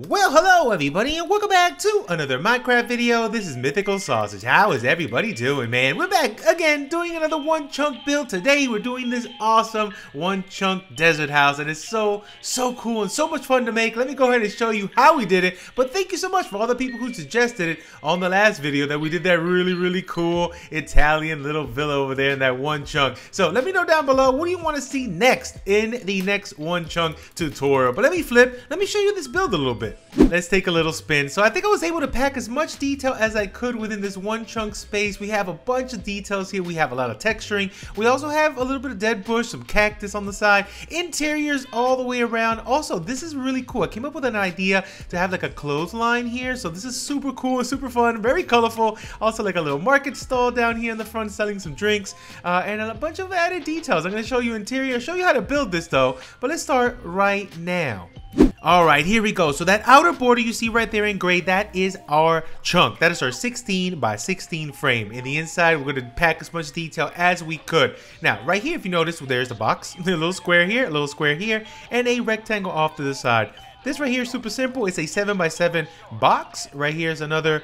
Well, hello everybody, and welcome back to another Minecraft video. This is Mythical Sausage. How is everybody doing, man? We're back again doing another one chunk build. Today we're doing this awesome one chunk desert house, and it's so cool and so much fun to make. Let me go ahead and show you how we did it. But thank you so much for all the people who suggested it on the last video that we did that really cool Italian little villa over there in that one chunk. So let me know down below, what do you want to see next in the next one chunk tutorial? But let me show you this build a little bit. Let's take a little spin. So I think I was able to pack as much detail as I could within this one chunk space. We have a bunch of details here. We have a lot of texturing. We also have a little bit of dead bush, some cactus on the side, interiors all the way around. Also, this is really cool. I came up with an idea to have like a clothesline here. So this is super cool and super fun, very colorful. Also like a little market stall down here in the front selling some drinks and a bunch of added details. I'm going to show you interior, show you how to build this though, but let's start right now. Alright, here we go. So that outer border you see right there in gray, that is our chunk. That is our 16 by 16 frame. In the inside, we're going to pack as much detail as we could. Now, right here, if you notice, there's a box, a little square here, and a rectangle off to the side. This right here is super simple. It's a 7 by 7 box. Right here is another,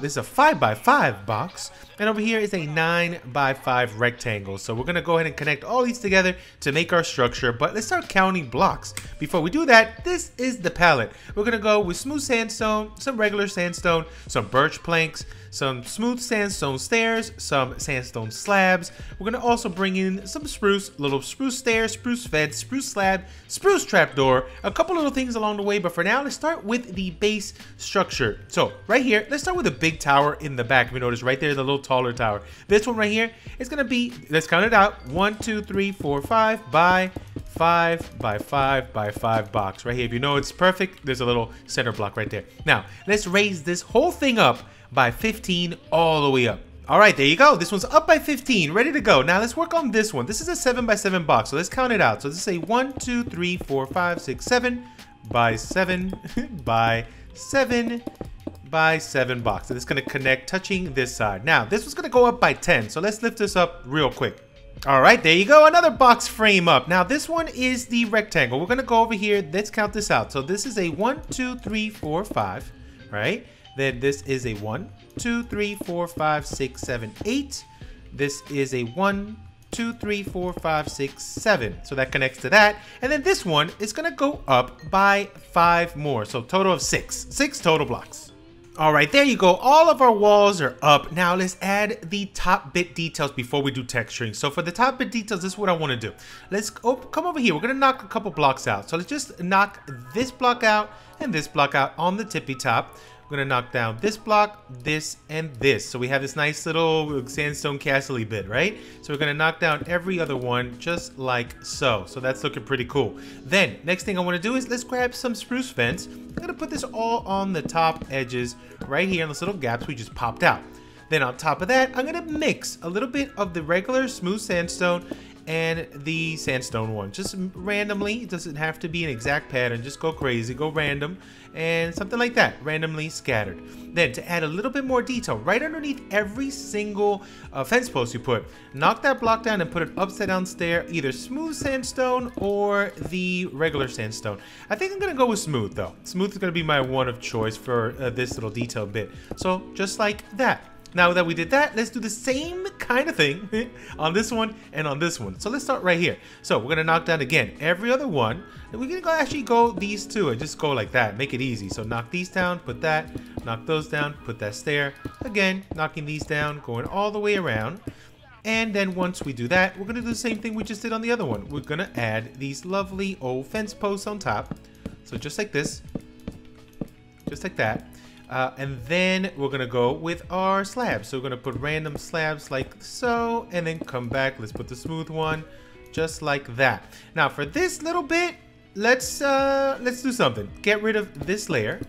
this is a 5 by 5 box. And over here is a 9 by 5 rectangle. So we're going to go ahead and connect all these together to make our structure. But let's start counting blocks. Before we do that, this is the palette. We're going to go with smooth sandstone, some regular sandstone, some birch planks, some smooth sandstone stairs, some sandstone slabs. We're going to also bring in some spruce, little spruce stairs, spruce fence, spruce slab, spruce trapdoor, a couple little things along the way. But for now, let's start with the base structure. So right here, let's start with a big tower in the back. If you notice right there, the little taller tower. This one right here is going to be, let's count it out, 1, 2, 3, 4, 5 by 5 by 5 by 5 box. Right here, if you know it's perfect, there's a little center block right there. Now, let's raise this whole thing up by 15 all the way up. All right, there you go. This one's up by 15, ready to go. Now let's work on this one. This is a 7 by 7 box, so let's count it out. So this is a 1, 2, 3, 4, 5, 6, 7 by 7 by 7 by 7 box. And it's going to connect touching this side. Now, this was going to go up by 10, so let's lift this up real quick. All right, there you go. Another box frame up. Now, this one is the rectangle. We're going to go over here. Let's count this out. So this is a 1, 2, 3, 4, 5, right? Then this is a 1, 2, 3, 4, 5, 6, 7, 8. This is a 1, 2, 3, 4, 5, 6, 7. So that connects to that. And then this one is going to go up by 5 more. So total of 6. 6 total blocks. All right, there you go. All of our walls are up. Now let's add the top bit details before we do texturing. So for the top bit details, this is what I want to do. Let's come over here. We're going to knock a couple blocks out. So let's just knock this block out and this block out on the tippy top. We're going to knock down this block, this, and this. So we have this nice little sandstone castle-y bit, right? So we're going to knock down every other one just like so. So that's looking pretty cool. Then, next thing I want to do is let's grab some spruce fence. I'm going to put this all on the top edges right here in those little gaps we just popped out. Then on top of that, I'm going to mix a little bit of the regular smooth sandstone and the sandstone one, just randomly. It doesn't have to be an exact pattern, just go crazy, go random, and something like that, randomly scattered. Then to add a little bit more detail, right underneath every single fence post you put, knock that block down and put an upside down stair, either smooth sandstone or the regular sandstone. I think I'm gonna go with smooth though. Smooth is gonna be my one of choice for this little detail bit. So just like that. Now that we did that, let's do the same kind of thing on this one and on this one. So let's start right here. So we're gonna knock down again every other one. And we're gonna actually go these two and just go like that, make it easy. So knock these down, put that, knock those down, put that stair. Again, knocking these down, going all the way around. And then once we do that, we're gonna do the same thing we just did on the other one. We're gonna add these lovely old fence posts on top. So just like this, just like that. And then we're gonna go with our slabs. So we're gonna put random slabs like so, and then come back. Let's put the smooth one, just like that. Now for this little bit, let's do something. Get rid of this layer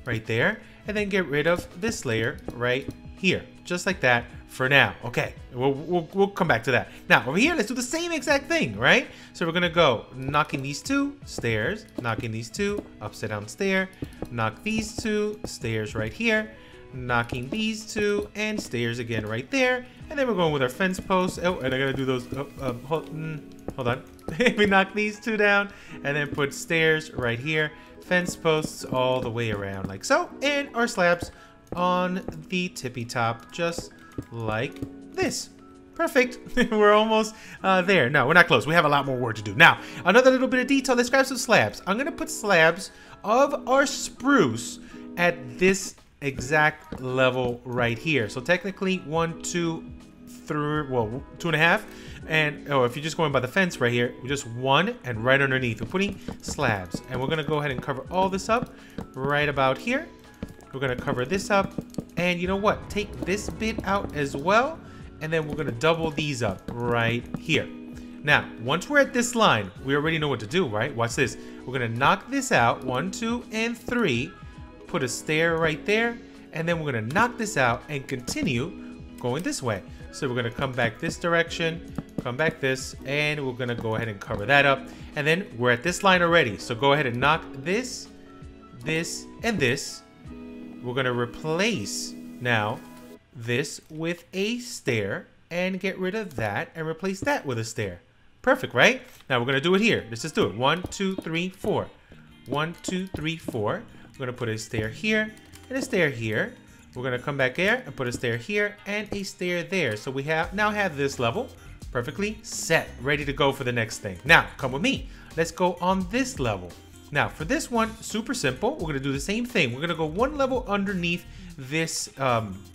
right there, and then get rid of this layer right here, just like that. For now, okay, we'll come back to that. Now over here, let's do the same exact thing, right? So we're gonna go knocking these two stairs, knocking these two upside down stair, knock these two stairs right here, knocking these two, and stairs again right there. And then we're going with our fence posts. Oh, and I gotta do those. Hold on. We knock these two down, and then put stairs right here. Fence posts all the way around, like so. And our slabs on the tippy top, just like this. Perfect. We're almost there. No, we're not close. We have a lot more work to do. Now, another little bit of detail. Let's grab some slabs. I'm going to put slabs of our spruce at this exact level right here. So technically 1, 2, 3, well, 2.5. And oh, if you're just going by the fence right here, we're just 1 and right underneath. We're putting slabs. And we're going to go ahead and cover all this up right about here. We're going to cover this up. And you know what? Take this bit out as well. And then we're going to double these up right here. Now, once we're at this line, we already know what to do, right? Watch this. We're going to knock this out. 1, 2, and 3. Put a stair right there. And then we're going to knock this out and continue going this way. So we're going to come back this direction, come back this, and we're going to go ahead and cover that up. And then we're at this line already. So go ahead and knock this, this, and this. We're going to replace now this with a stair and get rid of that and replace that with a stair. Perfect, right? Now we're going to do it here. Let's just do it. 1, 2, 3, 4. 1, 2, 3, 4. We're going to put a stair here and a stair here. We're going to come back here and put a stair here and a stair there. So we now have this level perfectly set, ready to go for the next thing. Now, come with me. Let's go on this level. Now, for this one, super simple. We're going to do the same thing. We're going to go one level underneath this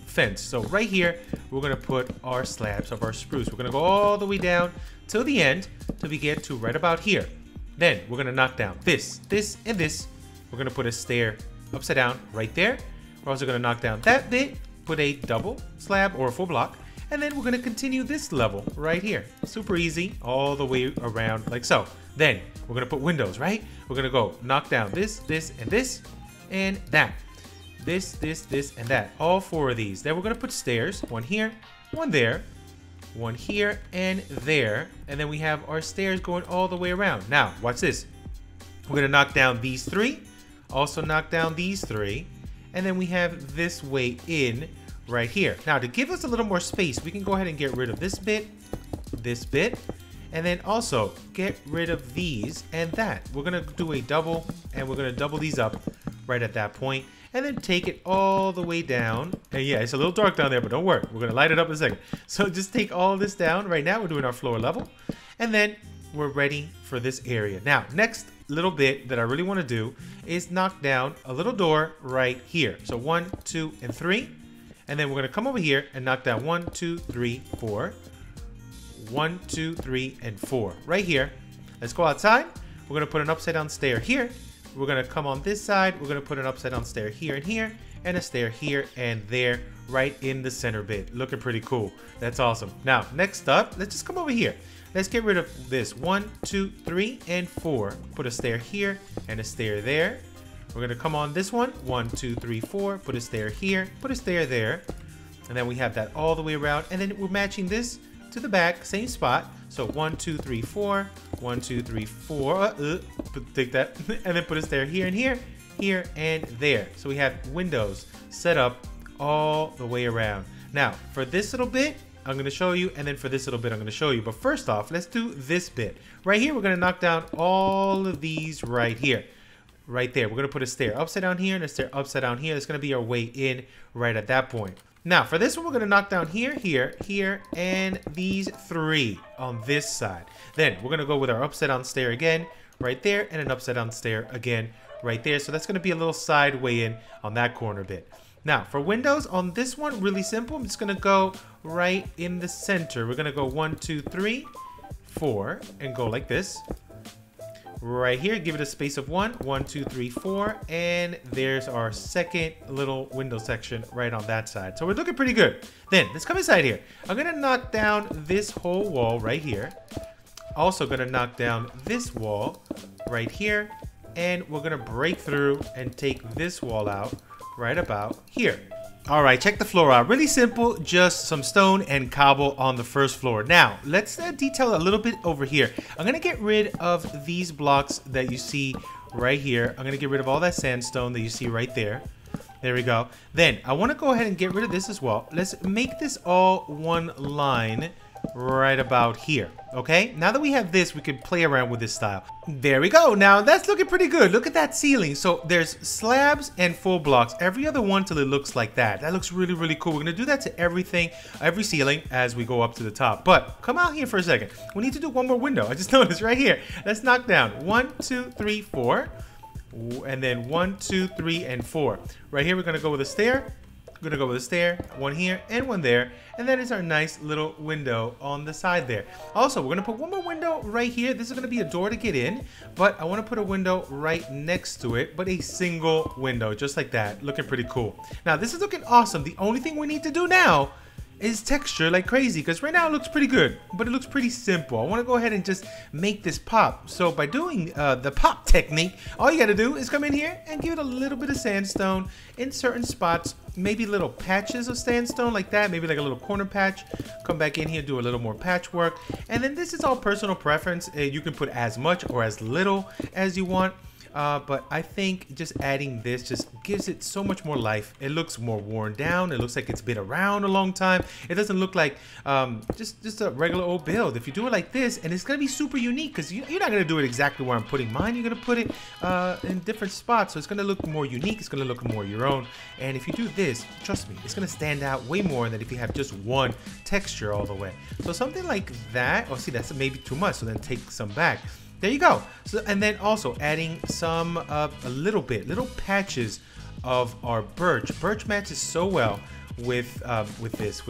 fence. So right here, we're going to put our slabs of our spruce. We're going to go all the way down till the end till we get to right about here. Then we're going to knock down this, this, and this. We're going to put a stair upside down right there. We're also going to knock down that bit, put a double slab or a full block, and then we're going to continue this level right here. Super easy, all the way around like so. Then we're going to put windows, right? We're going to go knock down this, this, and this, and that. This, this, this, and that. All 4 of these. Then we're going to put stairs, one here, one there, one here, and there. And then we have our stairs going all the way around. Now, watch this. We're going to knock down these 3, also knock down these 3. And then we have this way in right here. Now, to give us a little more space, we can go ahead and get rid of this bit, and then also get rid of these and that. We're going to do a double, and we're going to double these up right at that point, and then take it all the way down. And yeah, it's a little dark down there, but don't worry. We're going to light it up in a second. So just take all of this down. Right now, we're doing our floor level, and then we're ready for this area. Now, next little bit that I really want to do is knock down a little door right here. So 1, 2, and 3. And then we're going to come over here and knock down 1, 2, 3, 4. 1, 2, 3, and 4 right here. Let's go outside. We're going to put an upside down stair here. We're going to come on this side. We're going to put an upside down stair here and here, and a stair here and there, right in the center bit. Looking pretty cool. That's awesome. Now, next up, let's just come over here. Let's get rid of this 1, 2, 3, and 4. Put a stair here and a stair there. We're gonna come on this one. 1, 2, 3, 4. Put a stair here. Put a stair there. And then we have that all the way around. And then we're matching this to the back, same spot. So 1, 2, 3, 4. 1, 2, 3, 4. Take that. And then put a stair here and here, here and there. So we have windows set up all the way around. Now, for this little bit, I'm going to show you, and then for this little bit I'm going to show you. But first off, let's do this bit. Right here, we're going to knock down all of these right here. Right there. We're going to put a stair upside down here and a stair upside down here. That's going to be our way in right at that point. Now, for this one, we're going to knock down here, here, here, and these 3 on this side. Then we're going to go with our upside down stair again right there, and an upside down stair again right there. So that's going to be a little side way in on that corner bit. Now, for windows on this one, really simple. I'm just going to go right in the center. We're going to go 1, 2, 3, 4, and go like this. Right here, give it a space of 1, 1, 2, 3, 4, and there's our second little window section right on that side. So we're looking pretty good. Then, let's come inside here. I'm going to knock down this whole wall right here. Also going to knock down this wall right here, and we're going to break through and take this wall out right about here. All right, check the floor out. Really simple, just some stone and cobble on the first floor. Now, let's detail a little bit over here. I'm gonna get rid of these blocks that you see right here. I'm gonna get rid of all that sandstone that you see right there. There we go. Then I want to go ahead and get rid of this as well. Let's make this all one line right about here. Okay, now that we have this, we can play around with this style. There we go. Now that's looking pretty good. Look at that ceiling. So there's slabs and full blocks, every other one till it looks like that. That looks really, really cool. We're gonna do that to everything, every ceiling as we go up to the top. But come out here for a second. We need to do one more window. I just noticed right here. Let's knock down 1, 2, 3, 4, and then 1, 2, 3, and 4. Right here, we're gonna go with a stair. We're gonna go with a stair, one here and one there, and that is our nice little window on the side there. Also, we're gonna put one more window right here. This is gonna be a door to get in, but I wanna put a window right next to it, but a single window, just like that. Looking pretty cool. Now, this is looking awesome. The only thing we need to do now is texture like crazy, because right now it looks pretty good, but it looks pretty simple. I want to go ahead and just make this pop. So by doing the pop technique, all you got to do is come in here and give it a little bit of sandstone in certain spots, maybe little patches of sandstone like that, maybe like a little corner patch. Come back in here, do a little more patchwork, and then this is all personal preference. You can put as much or as little as you want. But I think just adding this just gives it so much more life. It looks more worn down. It looks like it's been around a long time. It doesn't look like just a regular old build. If you do it like this, and it's gonna be super unique, because you're not gonna do it exactly where I'm putting mine. You're gonna put it in different spots, so it's gonna look more unique. It's gonna look more your own. And if you do this, trust me, it's gonna stand out way more than if you have just one texture all the way. So something like that. Oh, see, that's maybe too much. So then take some back. There you go. So, and then also adding some, little patches of our birch. Birch matches so well with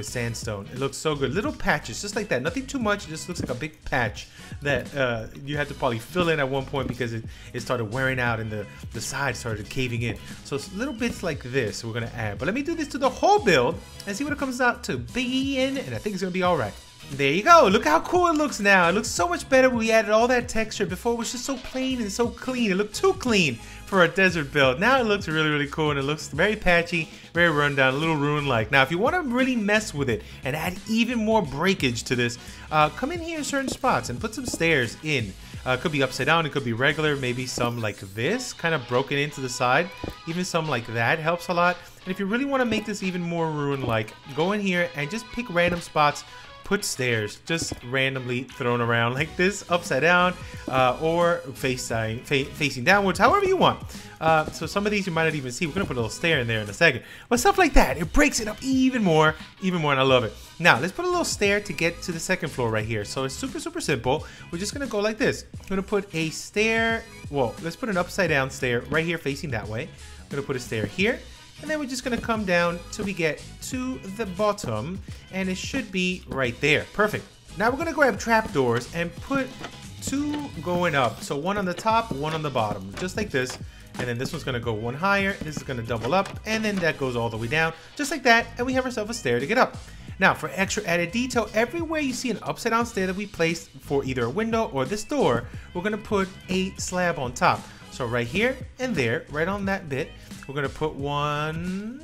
sandstone. It looks so good. Little patches, just like that. Nothing too much. It just looks like a big patch that you had to probably fill in at one point because it started wearing out and the side started caving in. So it's little bits like this we're gonna add. But let me do this to the whole build and see what it comes out to be in, and I think it's gonna be all right. There you go. Look how cool it looks now. It looks so much better when we added all that texture. Before it was just so plain and so clean. It looked too clean for a desert build. Now it looks really, really cool, and it looks very patchy, very rundown, a little ruin-like. Now, if you want to really mess with it and add even more breakage to this, come in here in certain spots and put some stairs in. It could be upside down, it could be regular, maybe some like this, kind of broken into the side. Even some like that helps a lot. And if you really want to make this even more ruin-like, go in here and just pick random spots. Put stairs just randomly thrown around like this, upside down, or facing downwards, however you want. So some of these you might not even see. We're gonna put a little stair in there in a second. But stuff like that, it breaks it up even more, and I love it. Now, let's put a little stair to get to the second floor right here. So it's super, super simple. We're just gonna go like this. We're gonna put a stair, well, let's put an upside down stair right here facing that way. We're gonna put a stair here. And then we're just gonna come down till we get to the bottom, and it should be right there. Perfect. Now we're gonna grab trapdoors and put two going up. So one on the top, one on the bottom, just like this. And then this one's gonna go one higher. This is gonna double up, and then that goes all the way down, just like that. And we have ourselves a stair to get up. Now, for extra added detail, everywhere you see an upside down stair that we placed for either a window or this door, we're gonna put a slab on top. So right here and there, right on that bit, we're gonna put one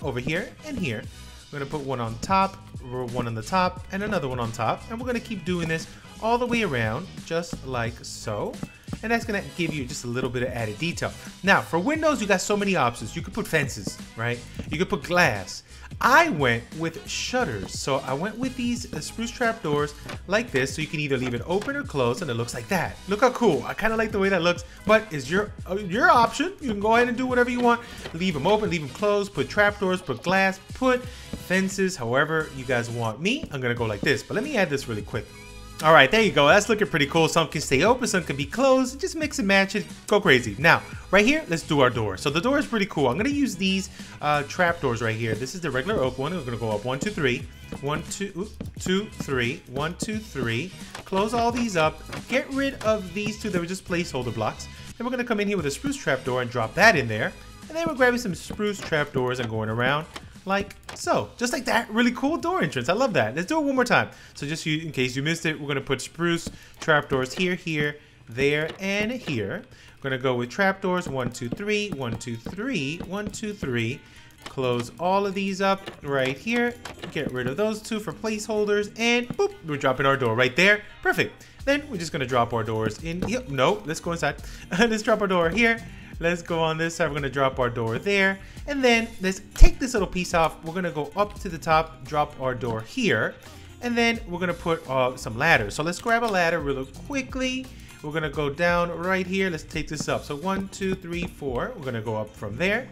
over here and here. We're gonna put one on top, one on the top, and another one on top. And we're gonna keep doing this all the way around, just like so. And that's gonna give you just a little bit of added detail. Now, for windows, you got so many options. You could put fences, right? You could put glass. I went with shutters. So I went with these spruce trapdoors like this, so you can either leave it open or closed, and it looks like that. Look how cool. I kind of like the way that looks, but it's your option. You can go ahead and do whatever you want. Leave them open, leave them closed, put trapdoors, put glass, put fences, however you guys want. Me, I'm gonna go like this, but let me add this really quick. All right, there you go. That's looking pretty cool. Some can stay open, some can be closed. Just mix and match it. Go crazy. Now, right here, let's do our door. So the door is pretty cool. I'm going to use these trap doors right here. This is the regular oak one. We're going to go up 1, 2, 3. 1, 2, 2, 3. 1, 2, 3. Close all these up. Get rid of these two that were just placeholder blocks. Then we're going to come in here with a spruce trap door and drop that in there. And then we're grabbing some spruce trap doors and going around like so, just like that. Really cool door entrance. I love that. Let's do it one more time. So just in case you missed it, we're gonna put spruce trapdoors here, here, there, and here. We're gonna go with trapdoors 1, 2, 3, 1, 2, 3, 1, 2, 3. Close all of these up right here. Get rid of those two for placeholders, and boop, we're dropping our door right there. Perfect. Then we're just gonna drop our doors in. Yep, no, let's go inside. Let's drop our door here. Let's go on this side. We're gonna drop our door there. And then let's take this little piece off. We're gonna go up to the top, drop our door here. And then we're gonna put some ladders. So let's grab a ladder really quickly. We're gonna go down right here. Let's take this up. So 1, 2, 3, 4. We're gonna go up from there.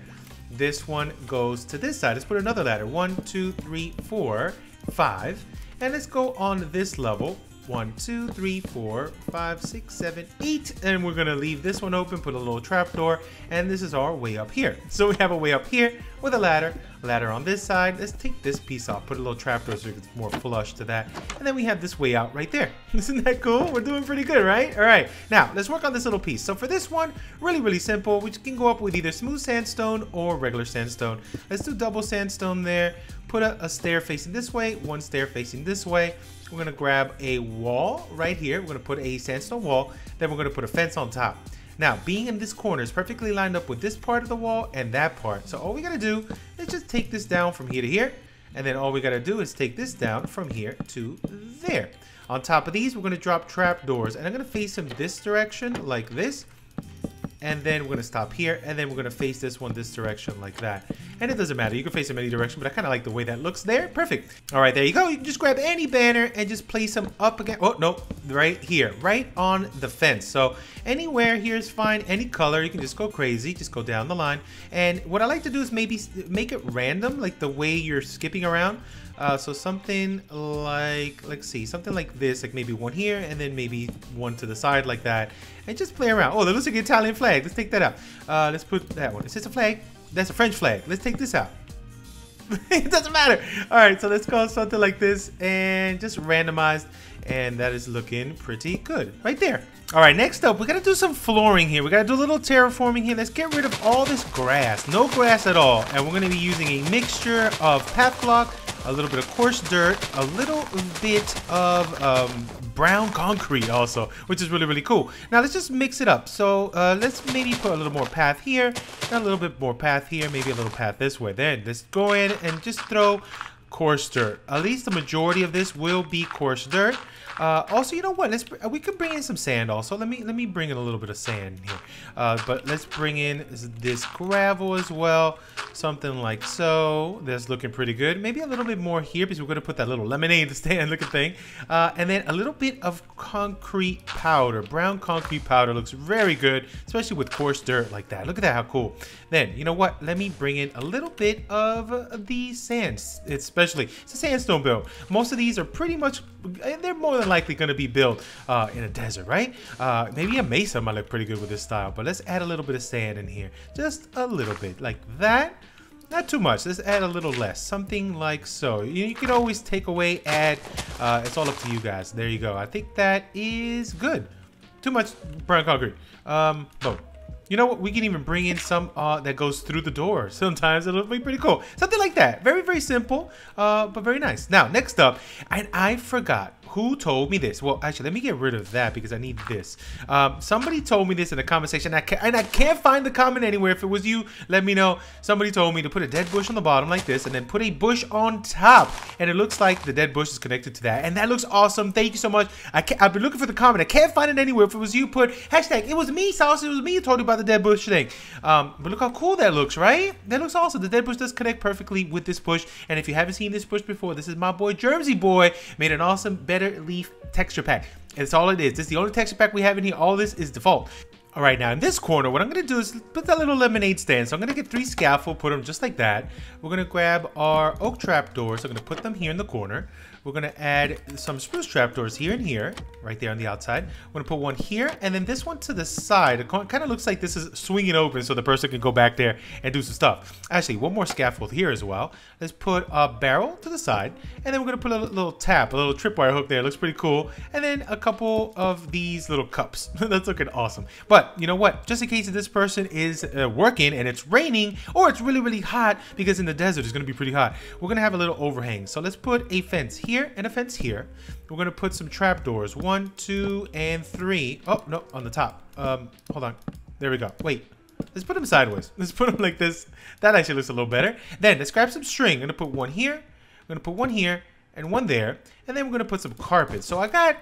This one goes to this side. Let's put another ladder. 1, 2, 3, 4, 5. And let's go on this level. 1, 2, 3, 4, 5, 6, 7, 8. And we're gonna leave this one open, put a little trap door, and this is our way up here. So we have a way up here with a ladder on this side. Let's take this piece off, put a little trap door so it's more flush to that. And then we have this way out right there. Isn't that cool? We're doing pretty good, right? All right, now let's work on this little piece. So for this one, really simple. We can go up with either smooth sandstone or regular sandstone. Let's do double sandstone there. Put a stair facing this way, one stair facing this way. We're gonna grab a wall right here. We're gonna put a sandstone wall. Then we're gonna put a fence on top. Now, being in this corner is perfectly lined up with this part of the wall and that part. So all we gotta do is just take this down from here to here. And then all we gotta do is take this down from here to there. On top of these, we're gonna drop trap doors. And I'm gonna face them this direction like this. And then we're gonna stop here, and then we're gonna face this one this direction like that. And it doesn't matter, you can face them any direction, but I kind of like the way that looks there. Perfect. All right, there you go. You can just grab any banner and just place them up again. Oh, no, right here, right on the fence. So anywhere here is fine, any color, you can just go crazy, just go down the line. And what I like to do is maybe make it random, like the way you're skipping around. So something like, let's see, something like this, like maybe one here and then maybe one to the side like that, and just play around. Oh, that looks like an Italian flag. Let's take that out. Let's put that one. Is this a flag? That's a French flag. Let's take this out. It doesn't matter. All right, so let's go something like this and just randomized, and that is looking pretty good right there. All right, next up, we gotta do some flooring here. We gotta do a little terraforming here. Let's get rid of all this grass. No grass at all, and we're gonna be using a mixture of path block, a little bit of coarse dirt, a little bit of brown concrete also, which is really cool. Now let's just mix it up. So let's maybe put a little more path here, and a little bit more path here, maybe a little path this way. Then let's go in and just throw coarse dirt. At least the majority of this will be coarse dirt. Also, you know what? We can bring in some sand also. Let me bring in a little bit of sand here. But let's bring in this gravel as well. Something like so. That's looking pretty good. Maybe a little bit more here because we're going to put that little lemonade stand looking thing. And then a little bit of concrete powder. Brown concrete powder looks very good, especially with coarse dirt like that. Look at that, how cool. Then, you know what? Let me bring in a little bit of the sand. Especially, it's a sandstone build. Most of these are pretty much, they're more than likely going to be built in a desert, right? Maybe a mesa might look pretty good with this style, but let's add a little bit of sand in here. Just a little bit, like that. Not too much. Let's add a little less. Something like so. You can always take away, add. It's all up to you guys. There you go. I think that is good. Too much brown concrete. Oh. You know what? We can even bring in some that goes through the door. Sometimes it'll be pretty cool. Something like that. Very simple, but very nice. Now, next up, and I forgot who told me this. Well, actually, let me get rid of that because I need this. Somebody told me this in the comment section, and I can't find the comment anywhere. If it was you, let me know. Somebody told me to put a dead bush on the bottom like this, and then put a bush on top, and it looks like the dead bush is connected to that, and that looks awesome. Thank you so much. I've been looking for the comment. I can't find it anywhere. If it was you, put hashtag it was me, Sauce. It was me who told you about the dead bush thing. But look how cool that looks, right? That looks awesome. The dead bush does connect perfectly with this bush, and if you haven't seen this bush before, this is my boy Germsy Boy made an awesome Better Leaf texture pack. That's all it is. This is the only texture pack we have in here. All this is default. All right, now in this corner, what I'm going to do is put that little lemonade stand. So I'm going to get 3 scaffold, put them just like that. We're going to grab our oak trap doors. I'm going to put them here in the corner. We're going to add some spruce trapdoors here and here, right there on the outside. We're going to put one here, and then this one to the side. It kind of looks like this is swinging open so the person can go back there and do some stuff. Actually, one more scaffold here as well. Let's put a barrel to the side, and then we're going to put a little tap, a little tripwire hook there. It looks pretty cool. And then a couple of these little cups. That's looking awesome. But you know what? Just in case this person is working and it's raining, or it's really hot, because in the desert it's going to be pretty hot, we're going to have a little overhang. So let's put a fence here and a fence here. We're going to put some trapdoors, 1, 2, and 3. Oh, no, on the top. Hold on. There we go. Wait. Let's put them sideways. Let's put them like this. That actually looks a little better. Then let's grab some string. I'm going to put one here. I'm going to put one here and one there. And then we're going to put some carpet. So I got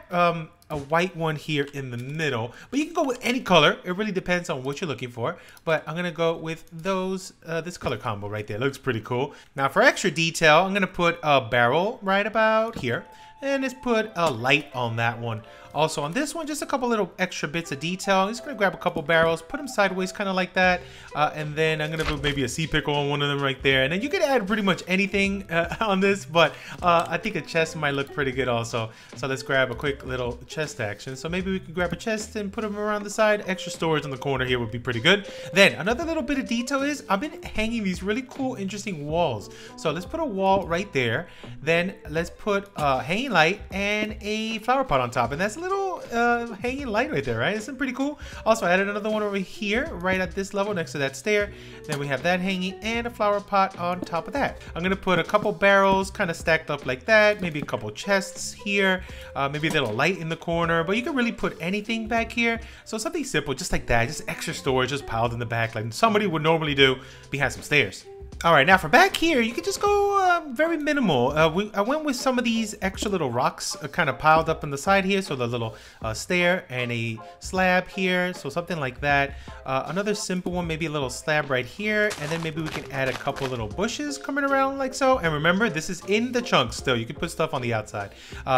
a white one here in the middle, but you can go with any color. It really depends on what you're looking for, but I'm gonna go with those this color combo right there. Looks pretty cool. Now for extra detail, I'm gonna put a barrel right about here, and let's put a light on that one. Also on this one, just a couple little extra bits of detail. I'm just gonna grab a couple barrels, put them sideways kind of like that, and then I'm gonna put maybe a sea pickle on one of them right there. And then you can add pretty much anything on this, but I think a chest might look pretty good also. So let's grab a quick little chest action. So maybe we can grab a chest and put them around the side. Extra storage in the corner here would be pretty good. Then another little bit of detail is I've been hanging these really cool, interesting walls. So let's put a wall right there. Then let's put a hanging light and a flower pot on top, and that's a little hanging light right there, right? Isn't pretty cool? Also, I added another one over here, right at this level next to that stair. Then we have that hanging and a flower pot on top of that. I'm gonna put a couple barrels kind of stacked up like that, maybe a couple chests here, maybe a little light in the corner, but you can really put anything back here. So something simple, just like that, just extra storage, just piled in the back like somebody would normally do behind some stairs. All right, now for back here, you can just go very minimal. I went with some of these extra little rocks kind of piled up on the side here. So the little stair and a slab here. So something like that. Another simple one, maybe a little slab right here. And then maybe we can add a couple little bushes coming around like so. And remember, this is in the chunk still. You can put stuff on the outside.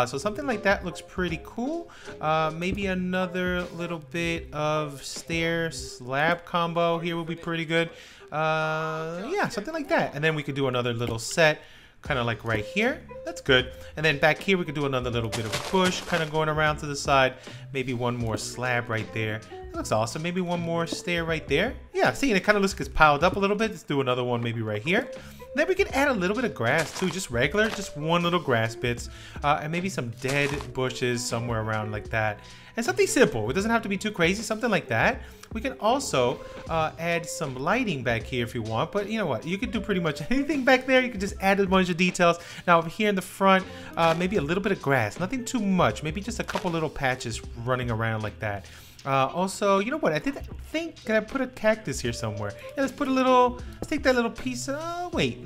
So something like that looks pretty cool. Maybe another little bit of stair slab combo here would be pretty good. Yeah, something like that. And then we could do another little set kind of like right here. That's good. And then back here we could do another little bit of bush kind of going around to the side. Maybe one more slab right there. That looks awesome. Maybe one more stair right there. Yeah, see, and it kind of looks like it's piled up a little bit. Let's do another one maybe right here. Then we can add a little bit of grass too, just regular, just one little grass bits, and maybe some dead bushes somewhere around like that. And something simple. It doesn't have to be too crazy, something like that. We can also add some lighting back here if you want, but you know what? You can do pretty much anything back there. You can just add a bunch of details. Now over here in the front, maybe a little bit of grass, nothing too much. Maybe just a couple little patches running around like that. Also, you know what? I think, can I put a cactus here somewhere? Yeah, let's put a little, let's take that little piece. Wait,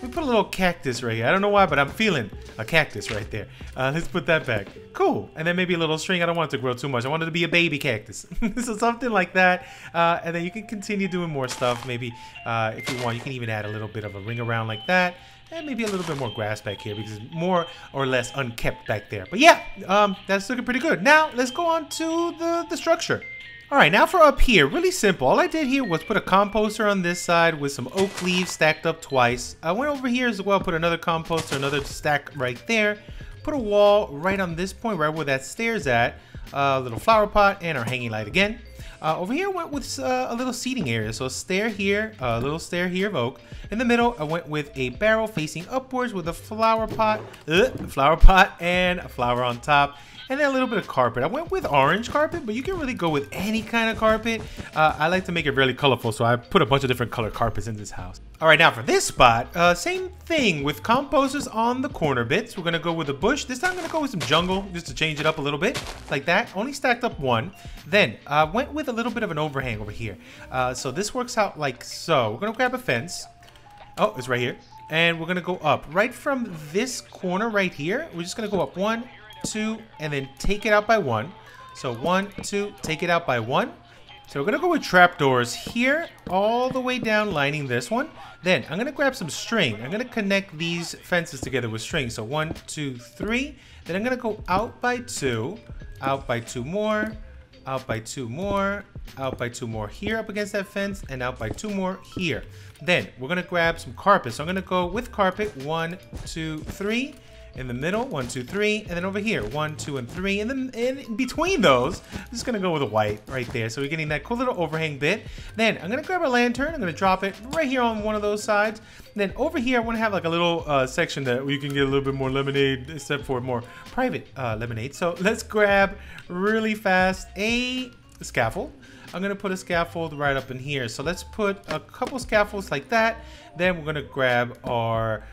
we put a little cactus right here. I don't know why, but I'm feeling a cactus right there. Let's put that back. Cool. And then maybe a little string. I don't want it to grow too much. I want it to be a baby cactus. So something like that. And then you can continue doing more stuff. Maybe if you want, you can even add a little bit of a ring around like that. And maybe a little bit more grass back here because it's more or less unkept back there. But yeah, that's looking pretty good. Now, let's go on to the structure. All right, now for up here, really simple. All I did here was put a composter on this side with some oak leaves stacked up twice. I went over here as well, put another composter, another stack right there. Put a wall right on this point, right where that stair's at. A little flower pot and our hanging light again. Over here I went with a little seating area. So a stair here, a little stair here of oak. In the middle, I went with a barrel facing upwards with a flower pot and a flower on top. And then a little bit of carpet. I went with orange carpet, but you can really go with any kind of carpet. I like to make it really colorful, so I put a bunch of different color carpets in this house. All right, now for this spot, same thing with composters on the corner bits. We're gonna go with a bush. This time I'm gonna go with some jungle, just to change it up a little bit, like that. Only stacked up one. Then I went with a little bit of an overhang over here. So this works out like so. We're gonna grab a fence. Oh, it's right here. And we're gonna go up. Right from this corner right here, we're just gonna go up 1, 2, and then take it out by 1. So 1, 2, take it out by 1. So we're gonna go with trapdoors here all the way down, lining this one. Then I'm gonna grab some string. I'm gonna connect these fences together with string. So 1, 2, 3. Then I'm gonna go out by 2, out by 2 more, out by 2 more, out by 2 more here up against that fence, and out by 2 more here. Then we're gonna grab some carpet. So I'm gonna go with carpet 1, 2, 3. In the middle, 1, 2, 3, and then over here, 1, 2, and 3, and then in between those, I'm just gonna go with a white right there. So we're getting that cool little overhang bit. Then I'm gonna grab a lantern. I'm gonna drop it right here on one of those sides. And then over here, I want to have like a little section that we can get a little bit more lemonade, except for more private lemonade. So let's grab really fast a scaffold. I'm gonna put a scaffold right up in here. So let's put a couple scaffolds like that. Then we're gonna grab our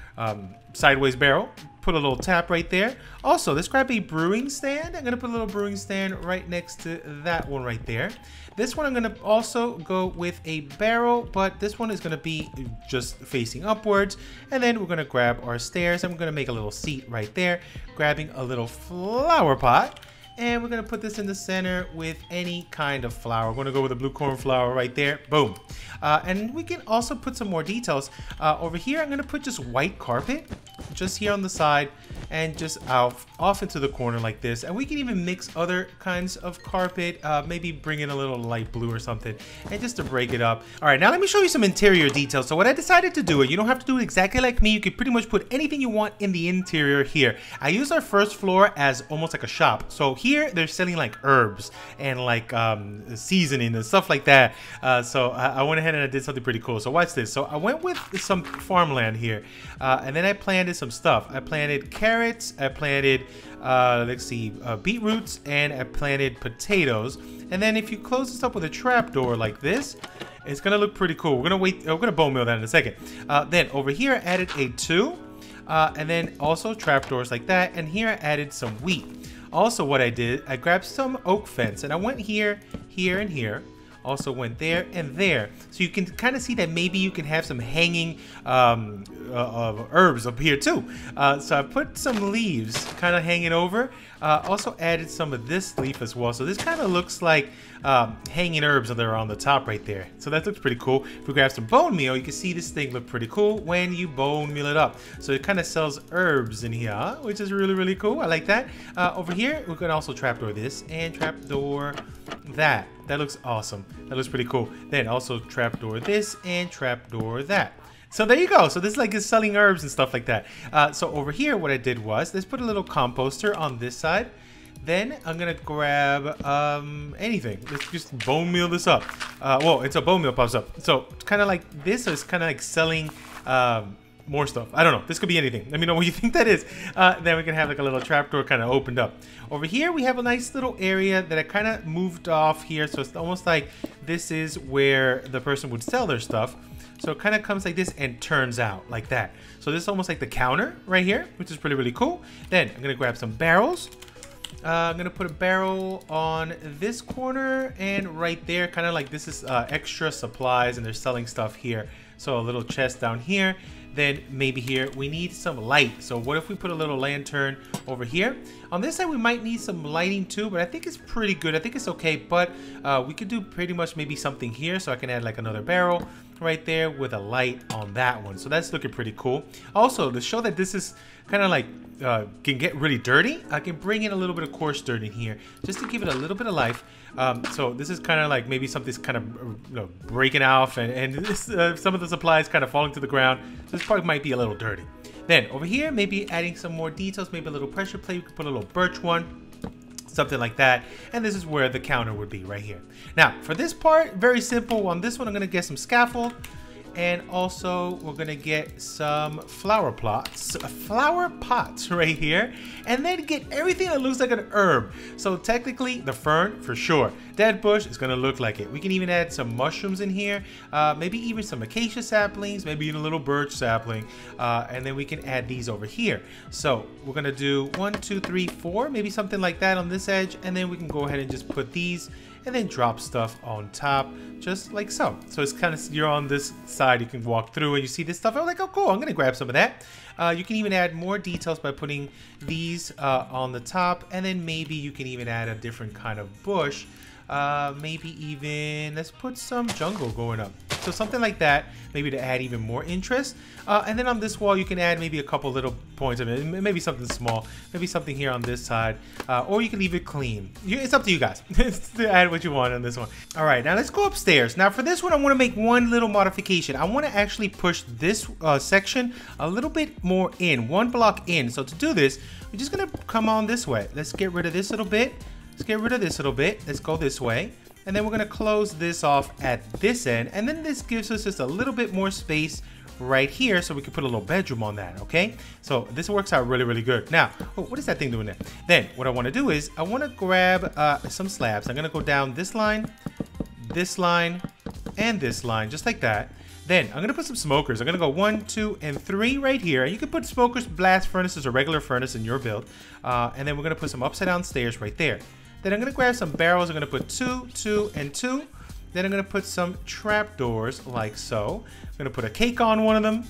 sideways barrel. Put a little tap right there. Also, let's grab a brewing stand. I'm gonna put a little brewing stand right next to that one right there. This one I'm gonna also go with a barrel, but this one is gonna be just facing upwards. And then we're gonna grab our stairs. I'm gonna make a little seat right there, grabbing a little flower pot. And we're gonna put this in the center with any kind of flower. We're gonna go with a blue corn flower right there. Boom. And we can also put some more details. Over here, I'm gonna put just white carpet, just here on the side, and just off into the corner like this. And we can even mix other kinds of carpet, maybe bring in a little light blue or something, and just to break it up. All right, now let me show you some interior details. So what I decided to do, you don't have to do it exactly like me. You can pretty much put anything you want in the interior here. I use our first floor as almost like a shop. So here they're selling like herbs and like seasoning and stuff like that. So I went ahead and I did something pretty cool. So watch this. So I went with some farmland here, and then I planted some stuff. I planted carrots, I planted let's see, beetroots, and I planted potatoes. And then if you close this up with a trapdoor like this, it's gonna look pretty cool. We're gonna bone meal that in a second. Then over here I added a 2, and then also trapdoors like that. And here I added some wheat. Also what I did, I grabbed some oak fence and I went here, here, and here. Also went there and there. So you can kind of see that maybe you can have some hanging herbs up here too. So I put some leaves kind of hanging over. Also added some of this leaf as well. So this kind of looks like hanging herbs that are on the top right there. So that looks pretty cool. If we grab some bone meal, you can see this thing look pretty cool when you bone meal it up. So it kind of sells herbs in here, which is really, really cool. I like that. Over here, we can also trapdoor this and trapdoor that. That looks awesome. That looks pretty cool. Then also trapdoor this and trapdoor that. So there you go. So this is like is selling herbs and stuff like that. So over here, what I did was, let's put a little composter on this side. Then I'm gonna grab anything. Let's just bone meal this up. Well, it's a bone meal pops up. So it's kind of like this. So it's kind of like selling more stuff. I don't know. This could be anything. Let me know what you think that is. Then we can have like a little trapdoor kind of opened up. Over here, we have a nice little area that I kind of moved off here. So it's almost like this is where the person would sell their stuff. So it kind of comes like this and turns out like that. So this is almost like the counter right here, which is really, really cool. Then I'm going to grab some barrels. I'm going to put a barrel on this corner and right there, kind of like this is extra supplies and they're selling stuff here. So a little chest down here. Then maybe here we need some light. So what if we put a little lantern over here? On this side we might need some lighting too, but I think it's pretty good. I think it's okay, but we could do pretty much maybe something here. So I can add like another barrel right there with a light on that one. So that's looking pretty cool. Also, to show that this is kind of like can get really dirty, I can bring in a little bit of coarse dirt in here just to give it a little bit of life. So this is kind of like maybe something's kind of breaking off and this, some of the supplies kind of falling to the ground. So this part might be a little dirty. Then over here, maybe adding some more details, maybe a little pressure plate. We could put a little birch one, something like that. And this is where the counter would be right here. Now for this part, very simple. On this one, I'm gonna get some scaffold. And also we're gonna get some flower pots right here, and then get everything that looks like an herb. So technically the fern for sure, dead bush is gonna look like it. We can even add some mushrooms in here, maybe even some acacia saplings, maybe even a little birch sapling, and then we can add these over here. So we're gonna do 1, 2, 3, 4, maybe something like that on this edge, and then we can go ahead and just put these and then drop stuff on top just like so. So it's kind of, you're on this side, you can walk through and you see this stuff. I'm like, oh cool, I'm gonna grab some of that. You can even add more details by putting these on the top, and then maybe you can even add a different kind of bush. Maybe even, let's put some jungle going up. So something like that, maybe to add even more interest. And then on this wall, you can add maybe a couple little points of it, maybe something small, maybe something here on this side, or you can leave it clean. It's up to you guys to add what you want on this one. All right, now let's go upstairs. Now for this one, I want to make one little modification. I want to actually push this section a little bit more in, 1 block in. So to do this, we're just gonna come on this way. Let's get rid of this little bit. Let's get rid of this little bit. Let's go this way. And then we're gonna close this off at this end. And then this gives us just a little bit more space right here so we can put a little bedroom on that, okay? So this works out really, really good. Now, oh, what is that thing doing there? Then what I wanna do is I wanna grab some slabs. I'm gonna go down this line, and this line, just like that. Then I'm gonna put some smokers. I'm gonna go 1, 2, and 3 right here. You can put smokers, blast furnaces, or regular furnace in your build. And then we're gonna put some upside down stairs right there. Then I'm gonna grab some barrels. I'm gonna put 2, 2, and 2. Then I'm gonna put some trapdoors like so. I'm gonna put a cake on one of them.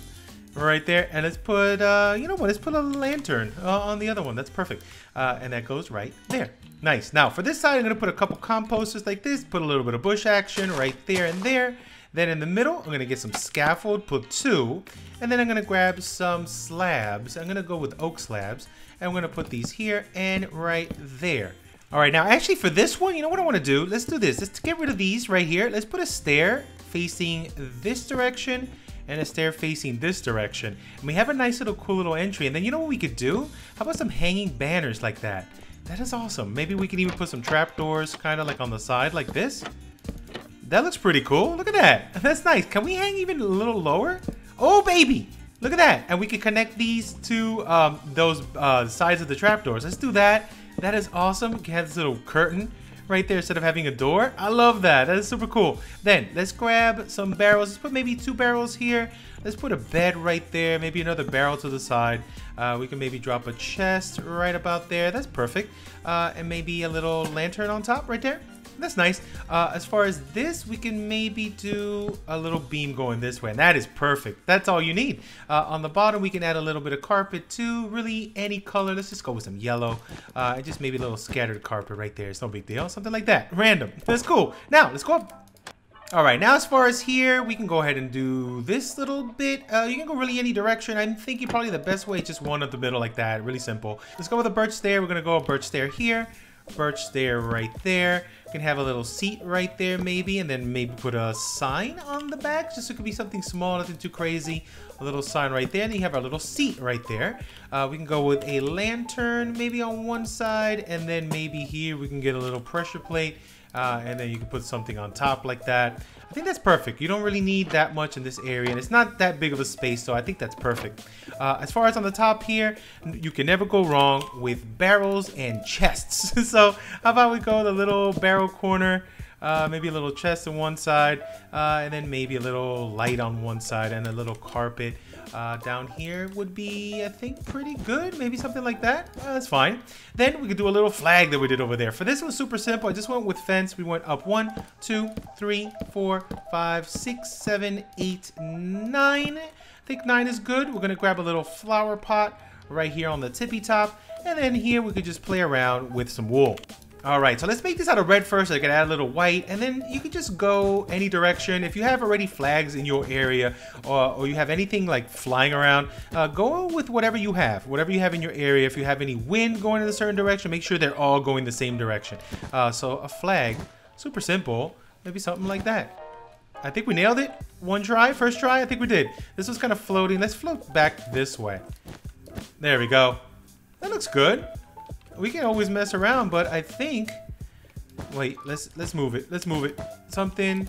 right there. And let's put, you know what, let's put a lantern on the other one. That's perfect. And that goes right there. Nice. Now for this side, I'm gonna put a couple composters like this, put a little bit of bush action right there and there. Then in the middle, I'm gonna get some scaffold, put 2, and then I'm gonna grab some slabs. I'm gonna go with oak slabs, and I'm gonna put these here and right there. All right, now actually for this one, you know what I wanna do? Let's do this. Let's get rid of these right here. Let's put a stair facing this direction and a stair facing this direction. And we have a nice little cool little entry. And then you know what we could do? How about some hanging banners like that? That is awesome. Maybe we could even put some trapdoors kind of like on the side like this. That looks pretty cool. Look at that. That's nice. Can we hang even a little lower? Oh, baby. Look at that. And we can connect these to those sides of the trapdoors. Let's do that. That is awesome. We can have this little curtain right there instead of having a door. I love that. That is super cool. Then let's grab some barrels. Let's put maybe 2 barrels here. Let's put a bed right there. Maybe another barrel to the side. We can maybe drop a chest right about there. That's perfect. And maybe a little lantern on top right there. That's nice. As far as this, we can maybe do a little beam going this way, and that is perfect. That's all you need. On the bottom, we can add a little bit of carpet too. Really, any color. Let's just go with some yellow. And just maybe a little scattered carpet right there. It's no big deal. Something like that. Random. That's cool. Now, let's go up. All right, now as far as here, we can go ahead and do this little bit. You can go really any direction. I'm thinking probably the best way is just one up the middle like that. Really simple. Let's go with a birch stair. We're going to go a birch stair here. Birch stair right there. You can have a little seat right there maybe, and then maybe put a sign on the back, just so it could be something small, nothing too crazy. A little sign right there, and you have our little seat right there. We can go with a lantern maybe on one side, and then maybe here we can get a little pressure plate, and then you can put something on top like that. I think that's perfect. You don't really need that much in this area, and it's not that big of a space, so I think that's perfect. As far as on the top here, you can never go wrong with barrels and chests. So how about we go the little barrel corner, maybe a little chest on one side, and then maybe a little light on one side and a little carpet down here would be, I think, pretty good. Maybe something like that. That's fine. Then we could do a little flag that we did over there. For this one, super simple. I just went with fence. We went up 1, 2, 3, 4, 5, 6, 7, 8, 9. I think 9 is good. We're gonna grab a little flower pot right here on the tippy top, and then here we could just play around with some wool. All right, so let's make this out of red first. I can add a little white, and then you can just go any direction. If you have already flags in your area, or you have anything like flying around, go with whatever you have in your area. If you have any wind going in a certain direction, make sure they're all going the same direction. So a flag, super simple, maybe something like that. I think we nailed it. First try, I think we did. This was kind of floating. Let's float back this way. There we go. That looks good. We can always mess around, but I think, wait, let's move it. Let's move it. Something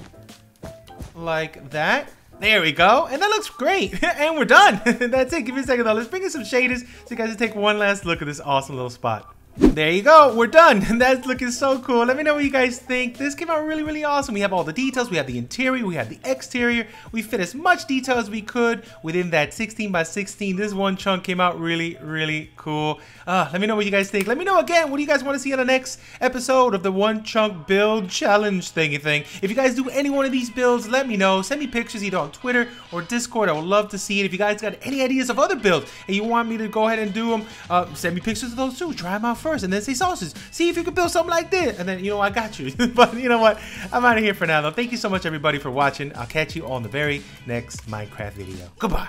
like that. There we go. And that looks great. And we're done. That's it. Give me a second though. Let's bring in some shaders so you guys can take one last look at this awesome little spot. There you go. We're done. That's looking so cool. Let me know what you guys think. This came out really, really awesome. We have all the details. We have the interior. We have the exterior. We fit as much detail as we could within that 16 by 16. This one chunk came out really, really cool. Let me know what you guys think. Let me know again, what do you guys want to see on the next episode of the One Chunk Build Challenge thingy thing. If you guys do any one of these builds, let me know. Send me pictures either on Twitter or Discord. I would love to see it. If you guys got any ideas of other builds and you want me to go ahead and do them, send me pictures of those too. Try them out first and then say, Sausage, see if you can build something like this. And then, you know, I got you. But you know what? I'm out of here for now, though. Thank you so much, everybody, for watching. I'll catch you on the very next Minecraft video. Goodbye.